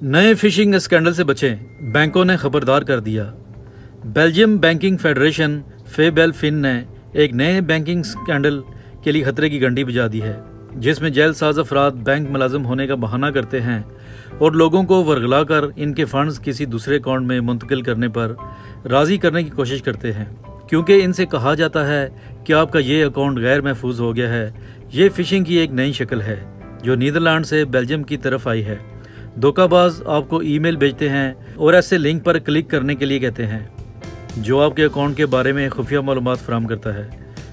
नए fishing scandal से बचें, बैंकों ने खबरदार कर दिया। बेल्जियम बैंकिंग फेडरेशन फेबेलफिन ने एक नए बैंकिंग स्कैंडल के लिए खतरे की घंटी बजा दी है, जिसमें जेलसाज अफराद बैंक मुलाजिम होने का बहाना करते हैं और लोगों को वर्गला कर इनके फंड्स किसी दूसरे अकाउंट में मुंतकिल करने पर राज़ी करने की कोशिश करते हैं, क्योंकि इनसे कहा जाता है कि आपका ये अकाउंट गैर महफूज हो गया है। ये फिशिंग की एक नई शक्ल है जो नीदरलैंड से बेल्जियम की तरफ आई है। धोखाबाज आपको ईमेल भेजते हैं और ऐसे लिंक पर क्लिक करने के लिए कहते हैं जो आपके अकाउंट के बारे में खुफिया मालूमात फराहम करता है।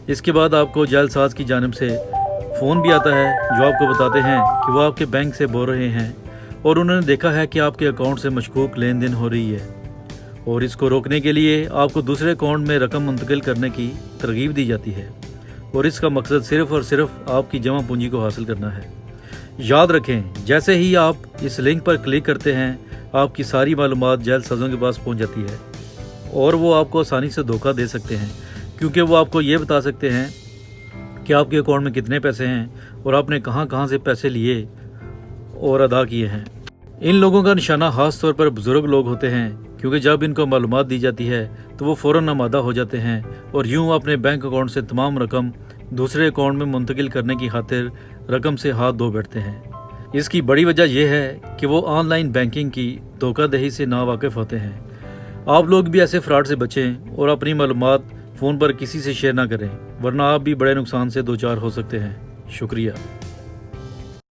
इसके बाद आपको जालसाज की जानिब से फ़ोन भी आता है जो आपको बताते हैं कि वो आपके बैंक से बोल रहे हैं और उन्होंने देखा है कि आपके अकाउंट से मशकूक लेन देन हो रही है, और इसको रोकने के लिए आपको दूसरे अकाउंट में रकम मुंतकिल करने की तरगीब दी जाती है, और इसका मकसद सिर्फ़ और सिर्फ आपकी जमा पूंजी को हासिल करना है। याद रखें, जैसे ही आप इस लिंक पर क्लिक करते हैं आपकी सारी मालूमात जालसाज़ों के पास पहुंच जाती है और वो आपको आसानी से धोखा दे सकते हैं, क्योंकि वो आपको ये बता सकते हैं कि आपके अकाउंट में कितने पैसे हैं और आपने कहां कहां से पैसे लिए और अदा किए हैं। इन लोगों का निशाना ख़ास तौर पर बुज़ुर्ग लोग होते हैं, क्योंकि जब इनको मालूमात दी जाती है तो वो फ़ौरन आमादा हो जाते हैं और यूँ अपने बैंक अकाउंट से तमाम रकम दूसरे अकाउंट में मुंतकिल करने की खातिर रकम से हाथ धो बैठते हैं। इसकी बड़ी वजह यह है कि वो ऑनलाइन बैंकिंग की धोखाधड़ी से नावाकिफ़ होते हैं। आप लोग भी ऐसे फ्रॉड से बचें और अपनी मालूमात फ़ोन पर किसी से शेयर ना करें, वरना आप भी बड़े नुकसान से दो चार हो सकते हैं। शुक्रिया।